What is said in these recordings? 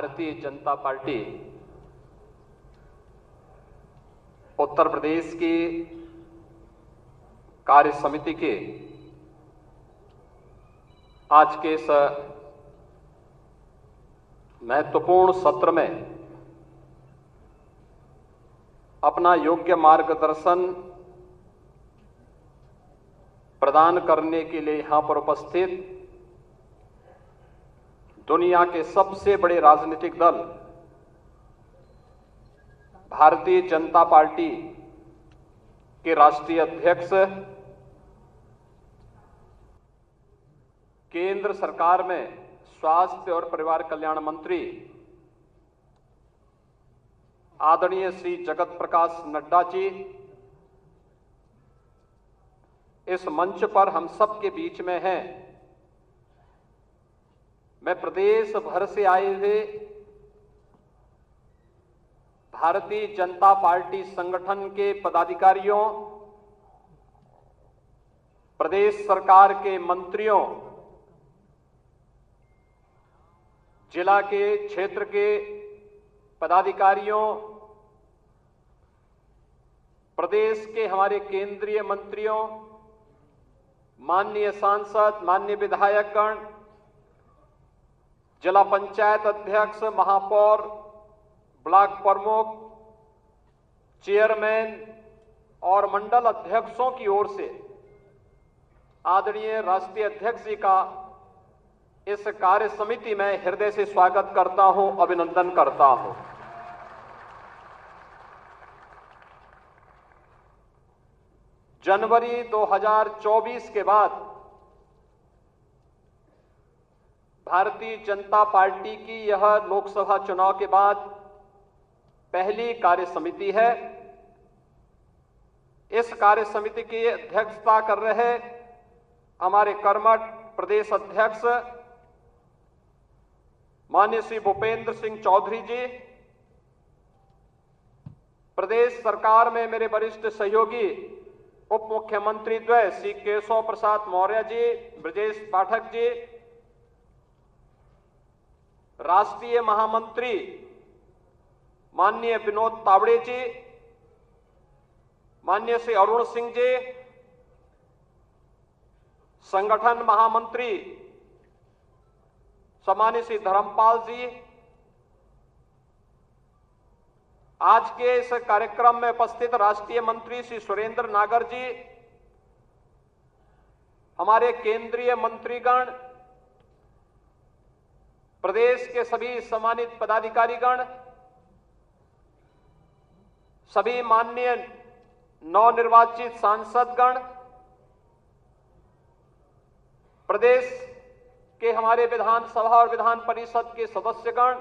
Bharatiya Janata party Uttar Pradesh की कार्य समिति के आज के इस महत्वपूर्ण सत्र में अपना योग्य मार्गदर्शन प्रदान करने के लिए यहां पर उपस्थित दुनिया के सबसे बड़े राजनीतिक दल भारतीय जनता पार्टी के राष्ट्रीय अध्यक्ष, केंद्र सरकार में स्वास्थ्य और परिवार कल्याण मंत्री आदरणीय श्री जगत प्रकाश नड्डा जी, इस मंच पर हम सब के बीच में हैं। मैं प्रदेश भर से आए हुए भारतीय जनता पार्टी संगठन के पदाधिकारियों, प्रदेश सरकार के मंत्रियों, जिला के क्षेत्र के पदाधिकारियों, प्रदेश के हमारे केंद्रीय मंत्रियों, माननीय सांसद, माननीय विधायकगण, जिला पंचायत अध्यक्ष, महापौर, ब्लॉक प्रमुख, चेयरमैन और मंडल अध्यक्षों की ओर से आदरणीय राष्ट्रीय अध्यक्ष जी का इस कार्य समिति में हृदय से स्वागत करता हूं, अभिनंदन करता हूं। जनवरी 2024 के बाद भारतीय जनता पार्टी की यह लोकसभा चुनाव के बाद पहली कार्य समिति है। इस कार्य समिति की अध्यक्षता कर रहे हमारे कर्मठ प्रदेश अध्यक्ष माननीय श्री भूपेंद्र सिंह चौधरी जी, प्रदेश सरकार में मेरे वरिष्ठ सहयोगी उप मुख्यमंत्री द्वय श्री केशव प्रसाद मौर्य जी, ब्रजेश पाठक जी, राष्ट्रीय महामंत्री माननीय विनोद तावड़े जी, माननीय श्री अरुण सिंह जी, संगठन महामंत्री सम्मानित श्री धर्मपाल जी, आज के इस कार्यक्रम में उपस्थित राष्ट्रीय मंत्री श्री सुरेंद्र नागर जी, हमारे केंद्रीय मंत्रीगण, प्रदेश के सभी सम्मानित पदाधिकारीगण, सभी माननीय नवनिर्वाचित सांसदगण, प्रदेश के हमारे विधानसभा और विधान परिषद के सदस्यगण,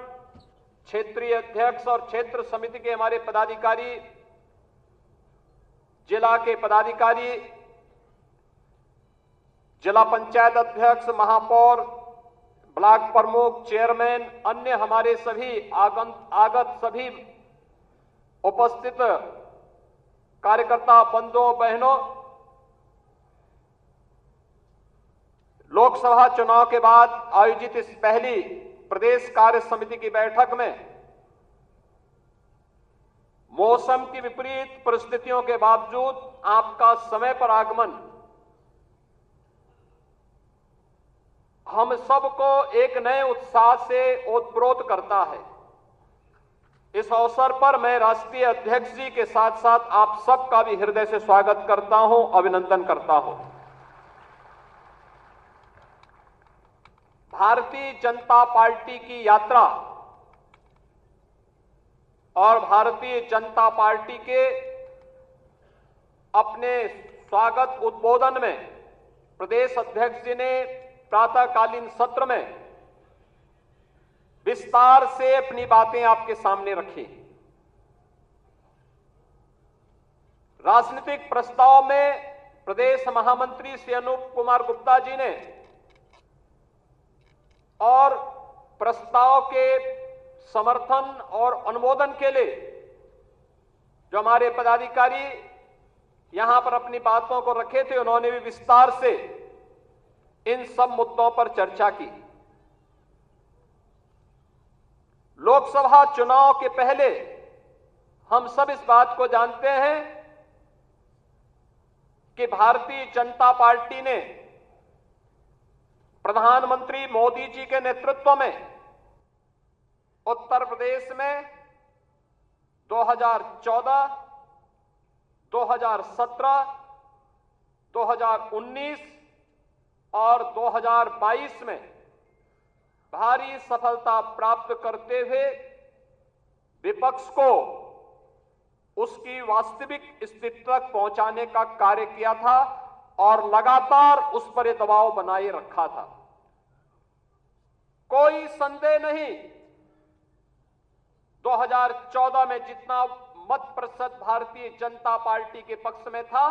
क्षेत्रीय अध्यक्ष और क्षेत्र समिति के हमारे पदाधिकारी, जिला के पदाधिकारी, जिला पंचायत अध्यक्ष, महापौर, ब्लॉक प्रमुख, चेयरमैन, अन्य हमारे सभी आगत सभी उपस्थित कार्यकर्ता बंधुओं बहनों, लोकसभा चुनाव के बाद आयोजित इस पहली प्रदेश कार्य समिति की बैठक में मौसम की विपरीत परिस्थितियों के बावजूद आपका समय पर आगमन हम सबको एक नए उत्साह से ओतप्रोत करता है। इस अवसर पर मैं राष्ट्रीय अध्यक्ष जी के साथ साथ आप सबका भी हृदय से स्वागत करता हूं, अभिनंदन करता हूं। भारतीय जनता पार्टी की यात्रा और भारतीय जनता पार्टी के अपने स्वागत उद्बोधन में प्रदेश अध्यक्ष जी ने प्रातःकालीन सत्र में विस्तार से अपनी बातें आपके सामने रखी। राजनीतिक प्रस्ताव में प्रदेश महामंत्री श्री अनूप कुमार गुप्ता जी ने और प्रस्ताव के समर्थन और अनुमोदन के लिए जो हमारे पदाधिकारी यहां पर अपनी बातों को रखे थे, उन्होंने भी विस्तार से इन सब मुद्दों पर चर्चा की। लोकसभा चुनाव के पहले हम सब इस बात को जानते हैं कि भारतीय जनता पार्टी ने प्रधानमंत्री मोदी जी के नेतृत्व में उत्तर प्रदेश में 2014, 2017, 2019 और 2022 में भारी सफलता प्राप्त करते हुए विपक्ष को उसकी वास्तविक स्थिति तक पहुंचाने का कार्य किया था और लगातार उस पर दबाव बनाए रखा था। कोई संदेह नहीं, 2014 में जितना मत प्रतिशत भारतीय जनता पार्टी के पक्ष में था,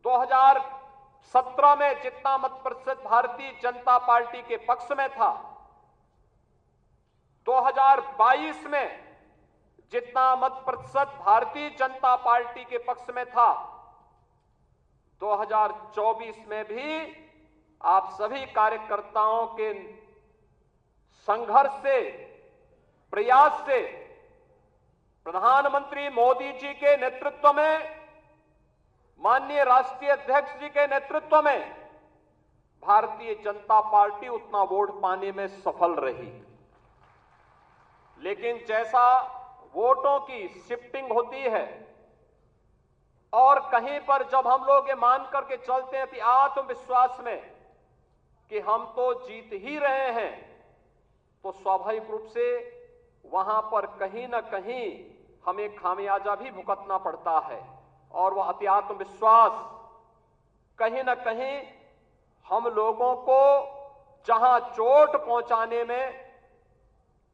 2017 में जितना मत प्रतिशत भारतीय जनता पार्टी के पक्ष में था, 2022 में जितना मत प्रतिशत भारतीय जनता पार्टी के पक्ष में था, 2024 में भी आप सभी कार्यकर्ताओं के संघर्ष से, प्रयास से, प्रधानमंत्री मोदी जी के नेतृत्व में, माननीय राष्ट्रीय अध्यक्ष जी के नेतृत्व में भारतीय जनता पार्टी उतना वोट पाने में सफल रही। लेकिन जैसा वोटों की शिफ्टिंग होती है और कहीं पर जब हम लोग ये मान करके चलते हैं कि आत्मविश्वास में कि हम तो जीत ही रहे हैं, तो स्वाभाविक रूप से वहां पर कहीं ना कहीं हमें खामियाजा भी भुगतना पड़ता है और वह अति आत्मविश्वास कहीं ना कहीं हम लोगों को जहां चोट पहुंचाने में,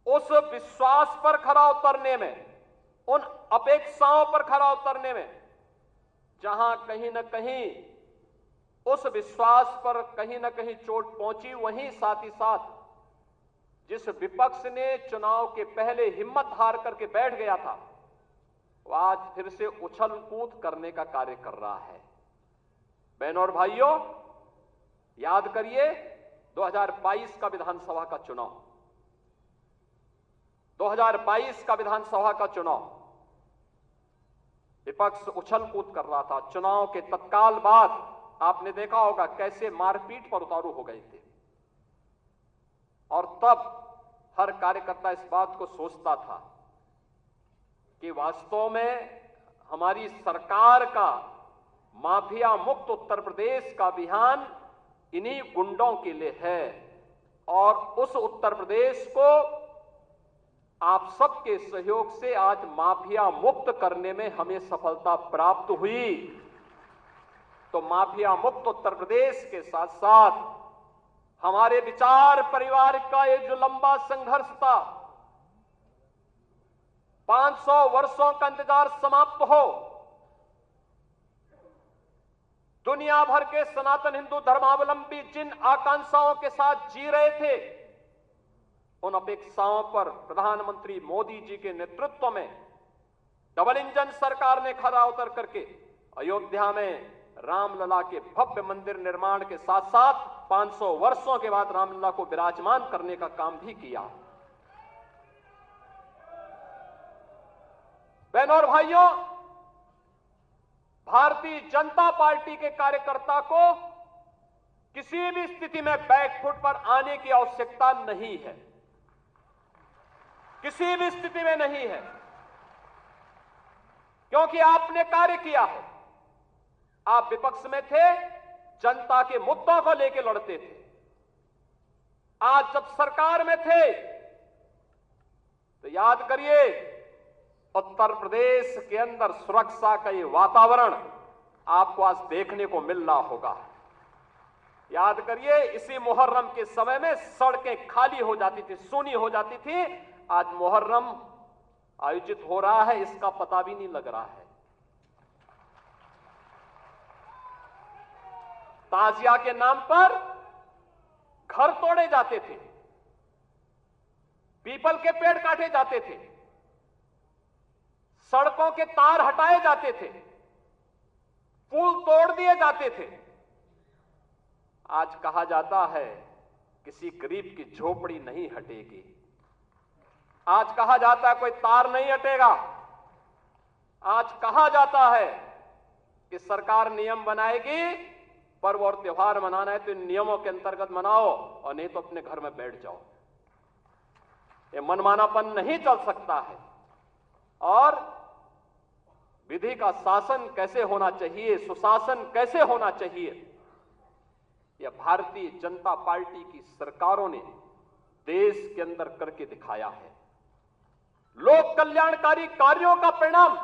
उस विश्वास पर खरा उतरने में, उन अपेक्षाओं पर खरा उतरने में, जहां कहीं ना कहीं उस विश्वास पर कहीं ना कहीं चोट पहुंची, वहीं साथ ही साथ जिस विपक्ष ने चुनाव के पहले हिम्मत हार करके बैठ गया था, वह आज फिर से उछल कूद करने का कार्य कर रहा है। बहनों और भाइयों, याद करिए 2022 का विधानसभा का चुनाव, 2022 का विधानसभा का चुनाव विपक्ष उछल कूद कर रहा था। चुनाव के तत्काल बाद आपने देखा होगा कैसे मारपीट पर उतारू हो गए थे और तब हर कार्यकर्ता इस बात को सोचता था कि वास्तव में हमारी सरकार का माफिया मुक्त उत्तर प्रदेश का अभियान इन्हीं गुंडों के लिए है और उस उत्तर प्रदेश को आप सबके सहयोग से आज माफिया मुक्त करने में हमें सफलता प्राप्त हुई। तो माफिया मुक्त उत्तर प्रदेश के साथ साथ हमारे विचार परिवार का ये जो लंबा संघर्ष था, 500 वर्षों का इंतजार समाप्त हो, दुनिया भर के सनातन हिंदू धर्मावलंबी जिन आकांक्षाओं के साथ जी रहे थे, उन अपेक्षाओं पर प्रधानमंत्री मोदी जी के नेतृत्व में डबल इंजन सरकार ने खरा उतर करके अयोध्या में रामलला के भव्य मंदिर निर्माण के साथ साथ 500 वर्षों के बाद रामलला को विराजमान करने का काम भी किया। बहनों और भाइयों, भारतीय जनता पार्टी के कार्यकर्ता को किसी भी स्थिति में बैकफुट पर आने की आवश्यकता नहीं है, किसी भी स्थिति में नहीं है, क्योंकि आपने कार्य किया है। आप विपक्ष में थे, जनता के मुद्दों को लेकर लड़ते थे। आज जब सरकार में थे तो याद करिए, उत्तर प्रदेश के अंदर सुरक्षा का ये वातावरण आपको आज देखने को मिल रहा होगा। याद करिए, इसी मुहर्रम के समय में सड़कें खाली हो जाती थी, सूनी हो जाती थी। आज मुहर्रम आयोजित हो रहा है, इसका पता भी नहीं लग रहा है। ताजिया के नाम पर घर तोड़े जाते थे, पीपल के पेड़ काटे जाते थे, सड़कों के तार हटाए जाते थे, पुल तोड़ दिए जाते थे। आज कहा जाता है किसी गरीब की झोपड़ी नहीं हटेगी, आज कहा जाता है कोई तार नहीं हटेगा। आज कहा जाता है कि सरकार नियम बनाएगी, पर्व और त्योहार मनाना है तो इन नियमों के अंतर्गत मनाओ और नहीं तो अपने घर में बैठ जाओ। ये मनमानापन नहीं चल सकता है। और विधि का शासन कैसे होना चाहिए, सुशासन कैसे होना चाहिए, यह भारतीय जनता पार्टी की सरकारों ने देश के अंदर करके दिखाया है। लोक कल्याणकारी कार्यों का परिणाम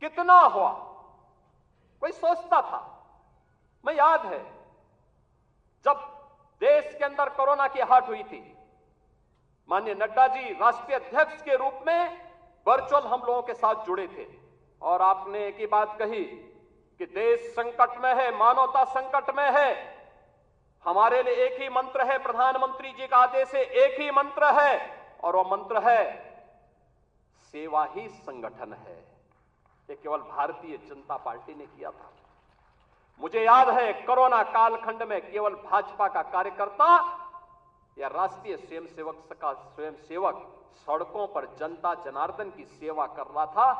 कितना हुआ, कोई सोचता था? मैं याद है जब देश के अंदर कोरोना की आहट हुई थी, माननीय नड्डा जी राष्ट्रीय अध्यक्ष के रूप में वर्चुअल हम लोगों के साथ जुड़े थे और आपने एक ही बात कही कि देश संकट में है, मानवता संकट में है। हमारे लिए एक ही मंत्र है, प्रधानमंत्री जी का आदेश है, एक ही मंत्र है और वह मंत्र है सेवा ही संगठन है। ये केवल भारतीय जनता पार्टी ने किया था। मुझे याद है कोरोना कालखंड में केवल भाजपा का कार्यकर्ता या राष्ट्रीय स्वयंसेवक सड़कों पर जनता जनार्दन की सेवा कर रहा था।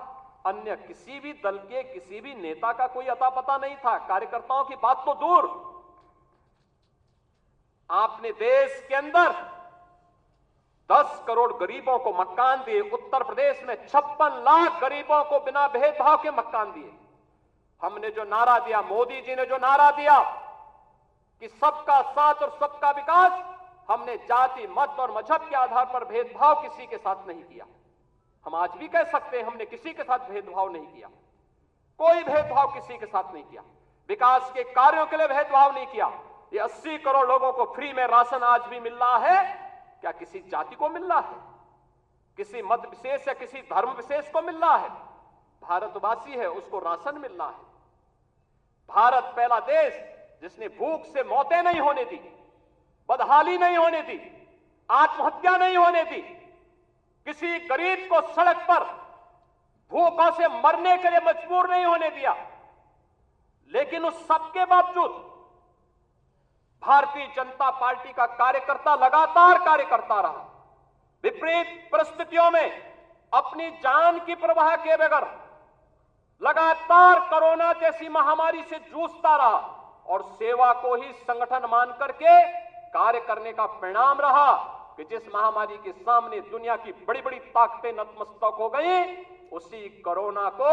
अन्य किसी भी दल के किसी भी नेता का कोई अता पता नहीं था। कार्यकर्ताओं की बात तो दूर, आपने देश के अंदर 10 करोड़ गरीबों को मकान दिए। उत्तर प्रदेश में 56 लाख गरीबों को बिना भेदभाव के मकान दिए। हमने जो नारा दिया, मोदी जी ने जो नारा दिया कि सबका साथ और सबका विकास, हमने जाति, मत और मजहब के आधार पर भेदभाव किसी के साथ नहीं किया। हम आज भी कह सकते हैं हमने किसी के साथ भेदभाव नहीं किया, कोई भेदभाव किसी के साथ नहीं किया। विकास के कार्यों के लिए भेदभाव नहीं किया। ये 80 करोड़ लोगों को फ्री में राशन आज भी मिल रहा है, क्या किसी जाति को मिल रहा है, किसी मत विशेष या किसी धर्म विशेष को मिल रहा है? भारतवासी है उसको राशन मिल रहा है। भारत पहला देश जिसने भूख से मौतें नहीं होने दी, बदहाली नहीं होने दी, आत्महत्या नहीं होने दी, किसी गरीब को सड़क पर भूखों से मरने के लिए मजबूर नहीं होने दिया। लेकिन उस सबके बावजूद भारतीय जनता पार्टी का कार्यकर्ता लगातार कार्य करता रहा। विपरीत परिस्थितियों में अपनी जान की परवाह किए बगैर लगातार कोरोना जैसी महामारी से जूझता रहा और सेवा को ही संगठन मान करके कार्य करने का परिणाम रहा कि जिस महामारी के सामने दुनिया की बड़ी बड़ी ताकतें नतमस्तक हो गई, उसी कोरोना को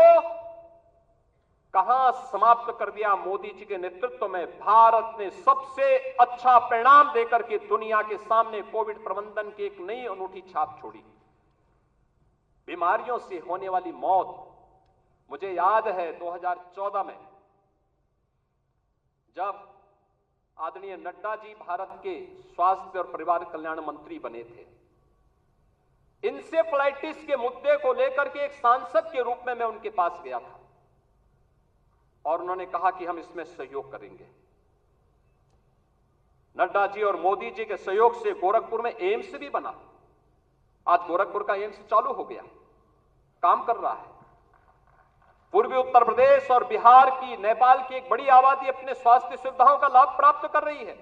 कहां समाप्त कर दिया मोदी जी के नेतृत्व में। भारत ने सबसे अच्छा परिणाम देकर के दुनिया के सामने कोविड प्रबंधन की एक नई अनूठी छाप छोड़ी। बीमारियों से होने वाली मौत, मुझे याद है 2014 में जब आदरणीय नड्डा जी भारत के स्वास्थ्य और परिवार कल्याण मंत्री बने थे, इंसेफ्लाइटिस के मुद्दे को लेकर के एक सांसद के रूप में मैं उनके पास गया था और उन्होंने कहा कि हम इसमें सहयोग करेंगे। नड्डा जी और मोदी जी के सहयोग से गोरखपुर में एम्स भी बना। आज गोरखपुर का एम्स चालू हो गया, काम कर रहा है। पूर्वी उत्तर प्रदेश और बिहार की, नेपाल की एक बड़ी आबादी अपने स्वास्थ्य सुविधाओं का लाभ प्राप्त कर रही है।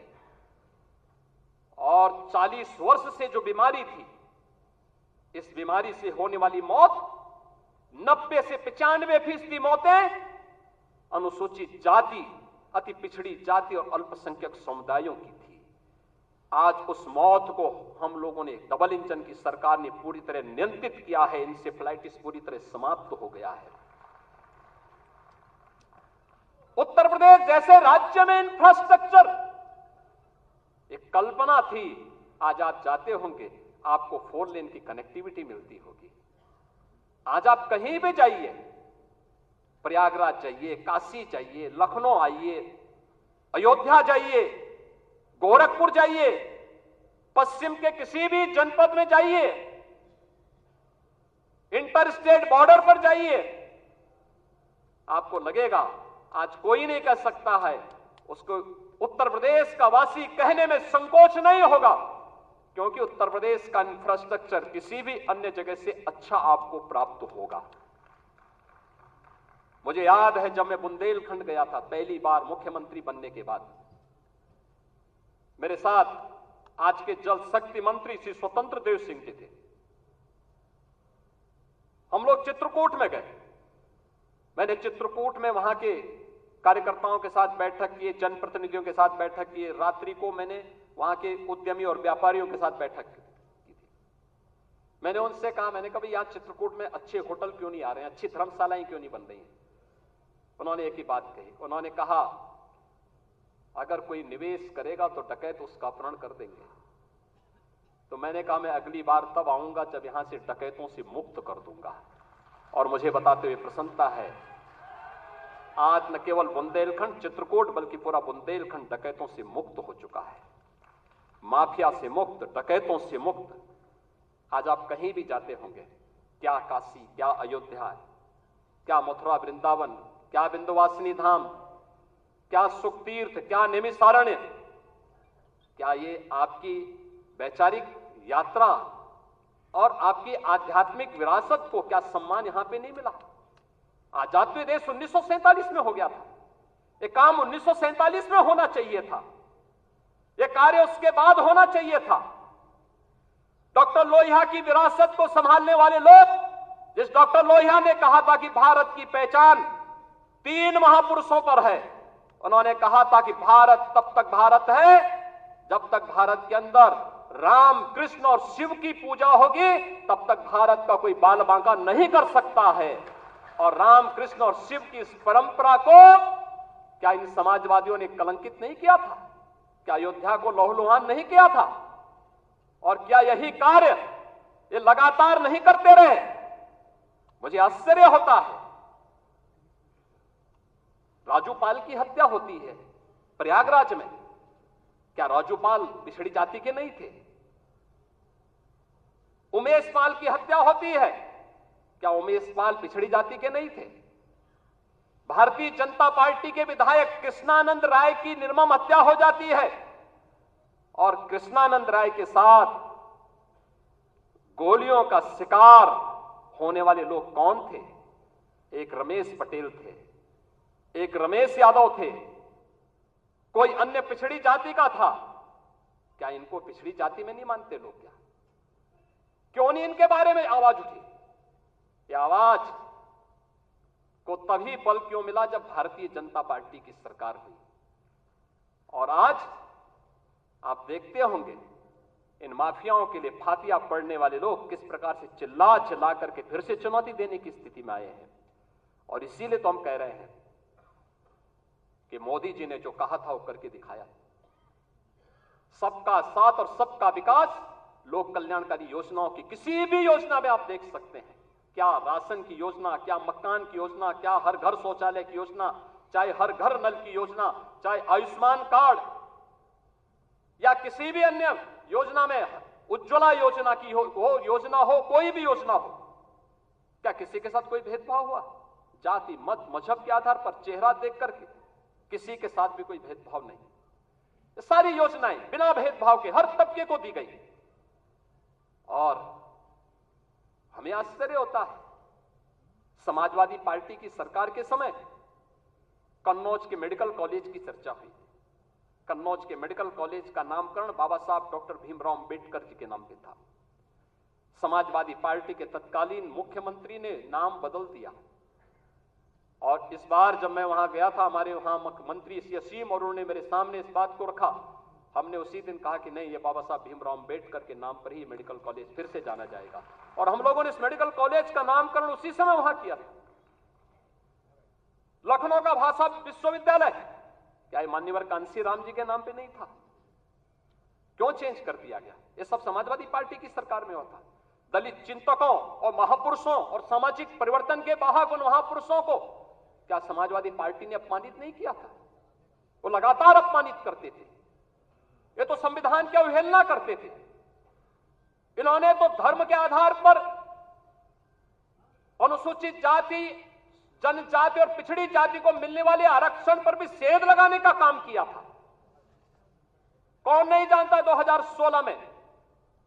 और 40 वर्ष से जो बीमारी थी, इस बीमारी से होने वाली मौत 90 से 95% मौतें अनुसूचित जाति, अति पिछड़ी जाति और अल्पसंख्यक समुदायों की थी। आज उस मौत को हम लोगों ने, डबल इंजन की सरकार ने पूरी तरह नियंत्रित किया है। इंसेफ्लाइटिस पूरी तरह समाप्त हो गया है। उत्तर प्रदेश जैसे राज्य में इंफ्रास्ट्रक्चर, एक कल्पना थी, आज आप जाते होंगे आपको 4 लेन की कनेक्टिविटी मिलती होगी। आज आप कहीं भी जाइए, प्रयागराज जाइए, काशी जाइए, लखनऊ आइए, अयोध्या जाइए, गोरखपुर जाइए, पश्चिम के किसी भी जनपद में जाइए, इंटर स्टेट बॉर्डर पर जाइए, आपको लगेगा आज कोई नहीं कह सकता है, उसको उत्तर प्रदेश का वासी कहने में संकोच नहीं होगा, क्योंकि उत्तर प्रदेश का इंफ्रास्ट्रक्चर किसी भी अन्य जगह से अच्छा आपको प्राप्त होगा। मुझे याद है जब मैं बुंदेलखंड गया था पहली बार मुख्यमंत्री बनने के बाद, मेरे साथ आज के जल शक्ति मंत्री श्री स्वतंत्र देव सिंह जी थे। हम लोग चित्रकूट में गए। मैंने चित्रकूट में वहां के कार्यकर्ताओं के साथ बैठक की, जनप्रतिनिधियों के साथ बैठक की। रात्रि को मैंने वहां के उद्यमी और व्यापारियों के साथ बैठक की थी। मैंने उनसे कहा, मैंने कहा यहां चित्रकूट में अच्छे होटल क्यों नहीं आ रहे हैं, अच्छी धर्मशालाएं क्यों नहीं बन रही हैं? उन्होंने एक ही बात कही, उन्होंने कहा अगर कोई निवेश करेगा तो डकैत उसका अपहरण कर देंगे। तो मैंने कहा मैं अगली बार तब आऊंगा जब यहां से डकैतों से मुक्त कर दूंगा। और मुझे बताते हुए प्रसन्नता है, आज न केवल बुंदेलखंड चित्रकूट बल्कि पूरा बुंदेलखंड डकैतों से मुक्त हो चुका है, माफिया से मुक्त, डकैतों से मुक्त। आज आप कहीं भी जाते होंगे, क्या काशी, क्या अयोध्या, क्या मथुरा वृंदावन, क्या विंध्यवासिनी धाम, क्या सुखतीर्थ, क्या नैमिषारण्य, क्या ये आपकी वैचारिक यात्रा और आपकी आध्यात्मिक विरासत को क्या सम्मान यहां पे नहीं मिला? आजाद देश 1947 में हो गया था, ये काम 1947 में होना चाहिए था, ये कार्य उसके बाद होना चाहिए था। डॉक्टर लोहिया की विरासत को संभालने वाले लोग, जिस डॉक्टर लोहिया ने कहा था कि भारत की पहचान 3 महापुरुषों पर है, उन्होंने कहा था कि भारत तब तक भारत है जब तक भारत के अंदर राम, कृष्ण और शिव की पूजा होगी, तब तक भारत का कोई बाल बांका नहीं कर सकता है। और राम, कृष्ण और शिव की इस परंपरा को क्या इन समाजवादियों ने कलंकित नहीं किया था? क्या अयोध्या को लहूलुहान नहीं किया था? और क्या यही कार्य ये लगातार नहीं करते रहे? मुझे आश्चर्य होता है। राजूपाल की हत्या होती है प्रयागराज में, क्या राजूपाल पिछड़ी जाति के नहीं थे? उमेश पाल की हत्या होती है, क्या उमेश पाल पिछड़ी जाति के नहीं थे? भारतीय जनता पार्टी के विधायक कृष्णानंद राय की निर्मम हत्या हो जाती है, और कृष्णानंद राय के साथ गोलियों का शिकार होने वाले लोग कौन थे? एक रमेश पटेल थे, एक रमेश यादव थे, कोई अन्य पिछड़ी जाति का था। क्या इनको पिछड़ी जाति में नहीं मानते लोग? क्या क्यों नहीं इनके बारे में आवाज उठी? ये आवाज को तभी बल क्यों मिला जब भारतीय जनता पार्टी की सरकार हुई। और आज आप देखते होंगे इन माफियाओं के लिए फातिया पड़ने वाले लोग किस प्रकार से चिल्ला चिल्ला करके फिर से चुनौती देने की स्थिति में आए हैं। और इसीलिए तो हम कह रहे हैं कि मोदी जी ने जो कहा था वो करके दिखाया। सबका साथ और सबका विकास, लोक कल्याणकारी योजनाओं की किसी भी योजना में आप देख सकते हैं, क्या राशन की योजना, क्या मकान की योजना, क्या हर घर शौचालय की योजना, चाहे हर घर नल की योजना, चाहे आयुष्मान कार्ड या किसी भी अन्य योजना में, उज्ज्वला योजना की हो योजना हो, कोई भी योजना हो, क्या किसी के साथ कोई भेदभाव हुआ? जाति, मत, मजहब के आधार पर, चेहरा देख करके किसी के साथ भी कोई भेदभाव नहीं। ये सारी योजनाएं बिना भेदभाव के हर तबके को दी गई। और हमें आश्चर्य होता है, समाजवादी पार्टी की सरकार के समय कन्नौज के मेडिकल कॉलेज की चर्चा हुई। कन्नौज के मेडिकल कॉलेज का नामकरण बाबा साहब डॉक्टर भीमराव अंबेडकर जी के नाम पे था। समाजवादी पार्टी के तत्कालीन मुख्यमंत्री ने नाम बदल दिया। और इस बार जब मैं वहां गया था, हमारे वहां मंत्री श्री असीम और उन्होंने मेरे सामने इस बात को रखा। हमने उसी दिन कहा कि नहीं, ये बाबा साहब भीमराव अंबेडकर के नाम पर ही मेडिकल कॉलेज फिर से जाना जाएगा। और हम लोगों ने इस मेडिकल कॉलेज का नामकरण उसी समय वहां किया था। लखनऊ का भाषा विश्वविद्यालय, क्या ये मान्यवर कांसी राम जी के नाम पे नहीं था? क्यों चेंज कर दिया गया? ये सब समाजवादी पार्टी की सरकार में होता। दलित चिंतकों और महापुरुषों और सामाजिक परिवर्तन के वाहक उन महापुरुषों को क्या समाजवादी पार्टी ने अपमानित नहीं किया था? वो लगातार अपमानित करते थे। ये तो संविधान की अवहेलना करते थे। इन्होंने तो धर्म के आधार पर अनुसूचित जाति, जनजाति और पिछड़ी जाति को मिलने वाले आरक्षण पर भी सेध लगाने का काम किया था। कौन नहीं जानता 2016 में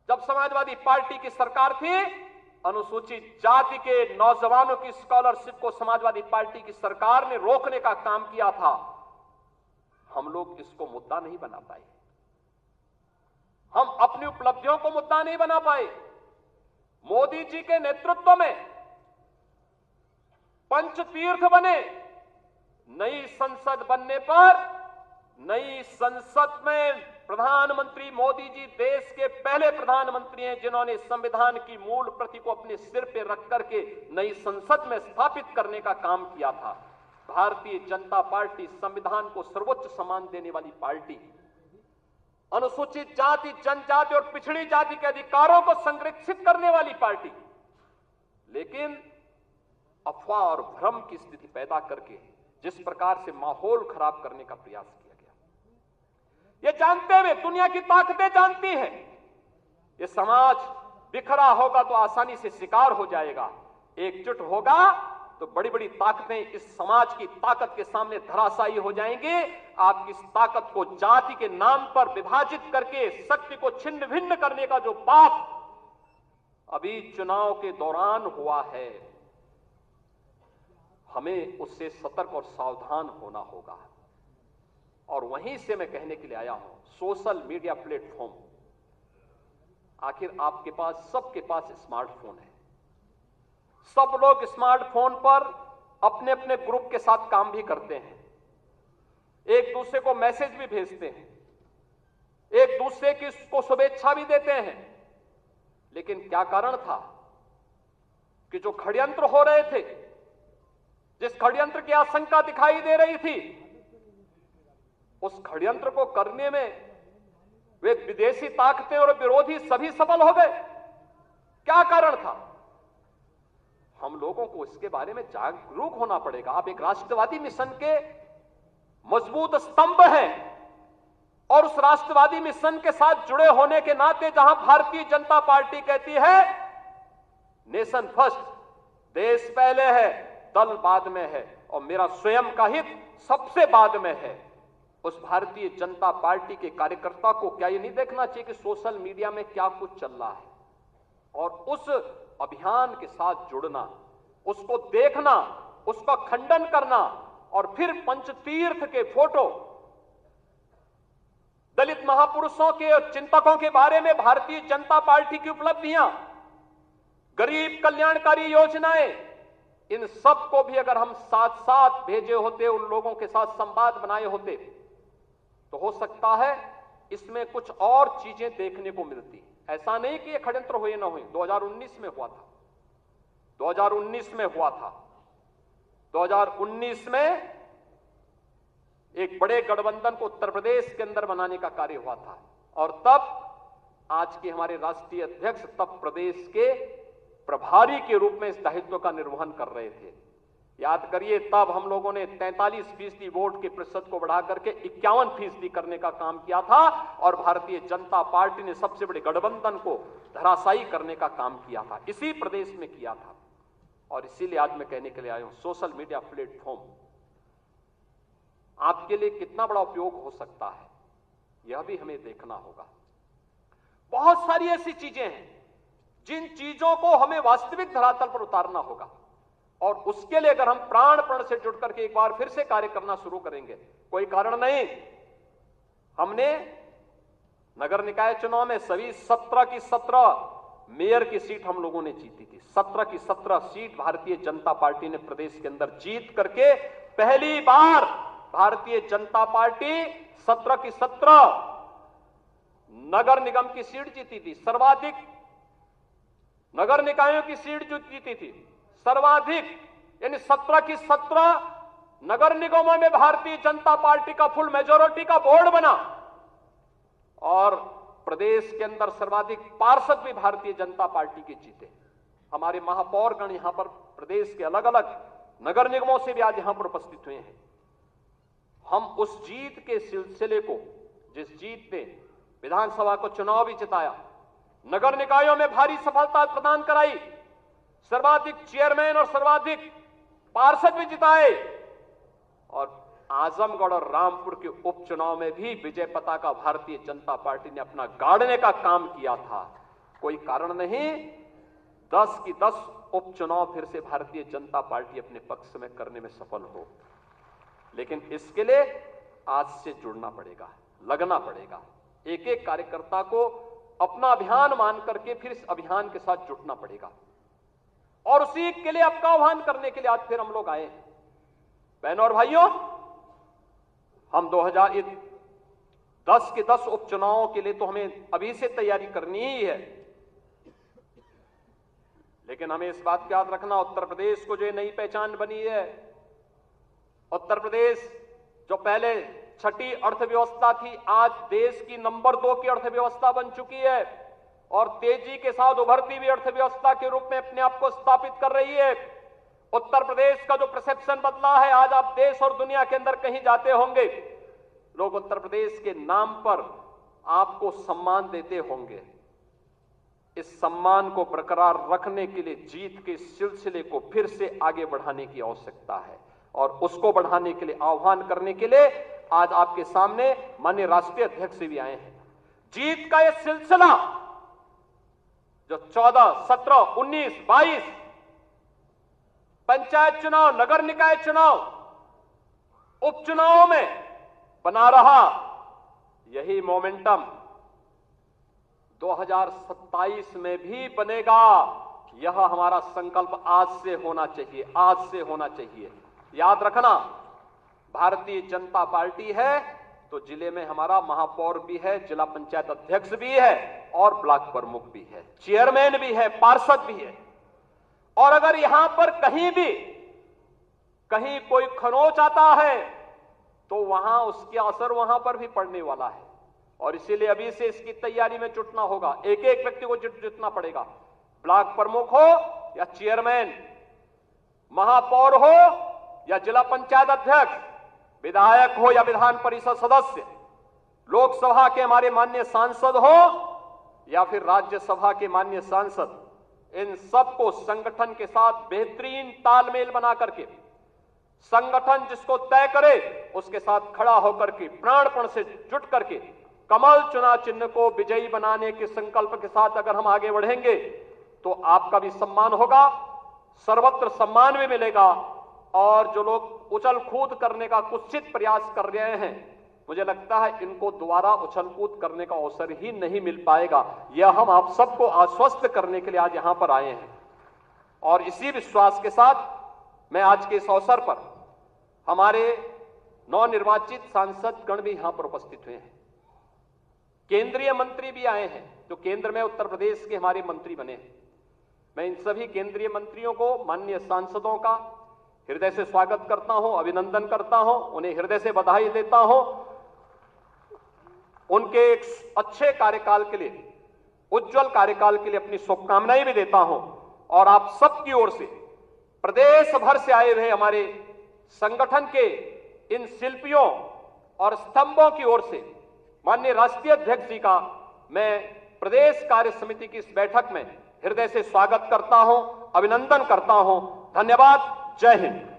जब समाजवादी पार्टी की सरकार थी, अनुसूचित जाति के नौजवानों की स्कॉलरशिप को समाजवादी पार्टी की सरकार ने रोकने का काम किया था। हम लोग इसको मुद्दा नहीं बना पाए, हम अपनी उपलब्धियों को मुद्दा नहीं बना पाए। मोदी जी के नेतृत्व में पंचतीर्थ बने। नई संसद बनने पर नई संसद में प्रधानमंत्री मोदी जी देश के पहले प्रधानमंत्री हैं जिन्होंने संविधान की मूल प्रति को अपने सिर पे रख करके नई संसद में स्थापित करने का काम किया था। भारतीय जनता पार्टी संविधान को सर्वोच्च सम्मान देने वाली पार्टी, अनुसूचित जाति, जनजाति और पिछड़ी जाति के अधिकारों को संरक्षित करने वाली पार्टी, लेकिन अफवाह और भ्रम की स्थिति पैदा करके जिस प्रकार से माहौल खराब करने का प्रयास किया गया, ये जानते हुए, दुनिया की ताकतें जानती हैं, ये समाज बिखरा होगा तो आसानी से शिकार हो जाएगा, एकजुट होगा तो बड़ी बड़ी ताकतें इस समाज की ताकत के सामने धराशायी हो जाएंगी। आप इस ताकत को जाति के नाम पर विभाजित करके शक्ति को छिन्न भिन्न करने का जो पाप अभी चुनाव के दौरान हुआ है, हमें उससे सतर्क और सावधान होना होगा। और वहीं से मैं कहने के लिए आया हूं, सोशल मीडिया प्लेटफॉर्म, आखिर आपके पास, सबके पास स्मार्टफोन है, सब लोग स्मार्टफोन पर अपने अपने ग्रुप के साथ काम भी करते हैं, एक दूसरे को मैसेज भी भेजते हैं, एक दूसरे की को शुभेच्छा भी देते हैं। लेकिन क्या कारण था कि जो षड्यंत्र हो रहे थे, जिस षड्यंत्र की आशंका दिखाई दे रही थी, उस षड्यंत्र को करने में वे विदेशी ताकतें और विरोधी सभी सफल हो गए। क्या कारण था? हम लोगों को इसके बारे में जागरूक होना पड़ेगा। आप एक राष्ट्रवादी मिशन के मजबूत स्तंभ हैं और उस राष्ट्रवादी मिशन के साथ जुड़े होने के नाते जहां भारतीय जनता पार्टी कहती है नेशन फर्स्ट, देश पहले है, दल बाद में है और मेरा स्वयं का हित सबसे बाद में है, उस भारतीय जनता पार्टी के कार्यकर्ता को क्या ये नहीं देखना चाहिए कि सोशल मीडिया में क्या कुछ चल रहा है, और उस अभियान के साथ जुड़ना, उसको देखना, उसका खंडन करना, और फिर पंचतीर्थ के फोटो, दलित महापुरुषों के और चिंतकों के बारे में भारतीय जनता पार्टी की उपलब्धियां, गरीब कल्याणकारी योजनाएं, इन सब को भी अगर हम साथ साथ भेजे होते, उन लोगों के साथ संवाद बनाए होते, तो हो सकता है इसमें कुछ और चीजें देखने को मिलती। ऐसा नहीं कि ये षड्यंत्र हुए ना हुए, 2019 में हुआ था, 2019 में हुआ था। 2019 में एक बड़े गठबंधन को उत्तर प्रदेश के अंदर बनाने का कार्य हुआ था, और तब आज के हमारे राष्ट्रीय अध्यक्ष तब प्रदेश के प्रभारी के रूप में इस दायित्व का निर्वहन कर रहे थे। याद करिए, तब हम लोगों ने 43% वोट के प्रतिशत को बढ़ा करके 51% करने का काम किया था, और भारतीय जनता पार्टी ने सबसे बड़े गठबंधन को धराशायी करने का काम किया था, इसी प्रदेश में किया था। और इसीलिए आज मैं कहने के लिए आया हूं, सोशल मीडिया प्लेटफॉर्म आपके लिए कितना बड़ा उपयोग हो सकता है, यह भी हमें देखना होगा। बहुत सारी ऐसी चीजें हैं जिन चीजों को हमें वास्तविक धरातल पर उतारना होगा, और उसके लिए अगर हम प्राण से जुड़ करके एक बार फिर से कार्य करना शुरू करेंगे, कोई कारण नहीं। हमने नगर निकाय चुनाव में सभी 17 की 17 मेयर की सीट हम लोगों ने जीती थी। 17 की 17 सीट भारतीय जनता पार्टी ने प्रदेश के अंदर जीत करके पहली बार भारतीय जनता पार्टी 17 की 17 नगर निगम की सीट जीती थी। सर्वाधिक नगर निकायों की सीट जो जीती थी, सर्वाधिक, यानी 17 की 17 नगर निगमों में भारतीय जनता पार्टी का फुल मेजोरिटी का बोर्ड बना, और प्रदेश के अंदर सर्वाधिक पार्षद भी भारतीय जनता पार्टी के जीते। हमारे महापौरगण यहां पर प्रदेश के अलग अलग नगर निगमों से भी आज यहां पर उपस्थित हुए हैं। हम उस जीत के सिलसिले को, जिस जीत ने विधानसभा को चुनाव भी जिताया, नगर निकायों में भारी सफलता प्रदान कराई, सर्वाधिक चेयरमैन और सर्वाधिक पार्षद भी जिताए, और आजमगढ़ और रामपुर के उपचुनाव में भी विजय पताका भारतीय जनता पार्टी ने अपना गाड़ने का काम किया था। कोई कारण नहीं 10 की 10 उपचुनाव फिर से भारतीय जनता पार्टी अपने पक्ष में करने में सफल हो। लेकिन इसके लिए आज से जुड़ना पड़ेगा, लगना पड़ेगा, एक एक कार्यकर्ता को अपना अभियान मान करके फिर इस अभियान के साथ जुटना पड़ेगा। और उसी के लिए आपका आह्वान करने के लिए आज फिर हम लोग आए हैं। बहनों और भाइयों, हम 2010 के 10 उपचुनावों के लिए तो हमें अभी से तैयारी करनी ही है, लेकिन हमें इस बात का याद रखना, उत्तर प्रदेश को जो नई पहचान बनी है, उत्तर प्रदेश जो पहले छठी अर्थव्यवस्था थी, आज देश की नंबर 2 की अर्थव्यवस्था बन चुकी है और तेजी के साथ उभरती हुई अर्थव्यवस्था के रूप में अपने आप को स्थापित कर रही है। उत्तर प्रदेश का जो परसेप्शन बदला है, आज आप देश और दुनिया के अंदर कहीं जाते होंगे, लोग उत्तर प्रदेश के नाम पर आपको सम्मान देते होंगे। इस सम्मान को बरकरार रखने के लिए जीत के सिलसिले को फिर से आगे बढ़ाने की आवश्यकता है और उसको बढ़ाने के लिए आह्वान करने के लिए आज आपके सामने माननीय राष्ट्रीय अध्यक्ष भी आए हैं। जीत का यह सिलसिला जो 14, 17, 19, 22 पंचायत चुनाव, नगर निकाय चुनाव, उपचुनावों में बना रहा, यही मोमेंटम 2027 में भी बनेगा। यह हमारा संकल्प आज से होना चाहिए, आज से होना चाहिए। याद रखना, भारतीय जनता पार्टी है तो जिले में हमारा महापौर भी है, जिला पंचायत अध्यक्ष भी है और ब्लॉक प्रमुख भी है, चेयरमैन भी है, पार्षद भी है। और अगर यहां पर कहीं कोई खरोंच आता है तो वहां उसके असर वहां पर भी पड़ने वाला है और इसीलिए अभी से इसकी तैयारी में जुटना होगा। एक एक व्यक्ति को जुटना पड़ेगा, ब्लॉक प्रमुख हो या चेयरमैन, महापौर हो या जिला पंचायत अध्यक्ष, विधायक हो या विधान परिषद सदस्य, लोकसभा के हमारे माननीय सांसद हो या फिर राज्यसभा के माननीय सांसद, इन सबको संगठन के साथ बेहतरीन तालमेल बना करके, संगठन जिसको तय करे उसके साथ खड़ा होकर के प्राणपण से जुट करके कमल चुनाव चिन्ह को विजयी बनाने के संकल्प के साथ अगर हम आगे बढ़ेंगे तो आपका भी सम्मान होगा, सर्वत्र सम्मान भी मिलेगा। और जो लोग उछल कूद करने का कुत्सित प्रयास कर रहे हैं, मुझे लगता है इनको दोबारा उछल कूद करने का अवसर ही नहीं मिल पाएगा। यह हम आप सबको आश्वस्त करने के लिए आज यहां पर आए हैं और इसी विश्वास के साथ मैं आज के इस अवसर पर हमारे नवनिर्वाचित सांसद गण भी यहां पर उपस्थित हुए हैं, केंद्रीय मंत्री भी आए हैं जो केंद्र में उत्तर प्रदेश के हमारे मंत्री बने हैं। मैं इन सभी केंद्रीय मंत्रियों को, माननीय सांसदों का हृदय से स्वागत करता हूं, अभिनंदन करता हूं, उन्हें हृदय से बधाई देता हूं। उनके एक अच्छे कार्यकाल के लिए, उज्जवल कार्यकाल के लिए अपनी शुभकामनाएं भी देता हूं और आप सबकी ओर से, प्रदेश भर से आए हुए हमारे संगठन के इन शिल्पियों और स्तंभों की ओर से माननीय राष्ट्रीय अध्यक्ष जी का मैं प्रदेश कार्य समिति की इस बैठक में हृदय से स्वागत करता हूं, अभिनंदन करता हूं। धन्यवाद। जय हिंद।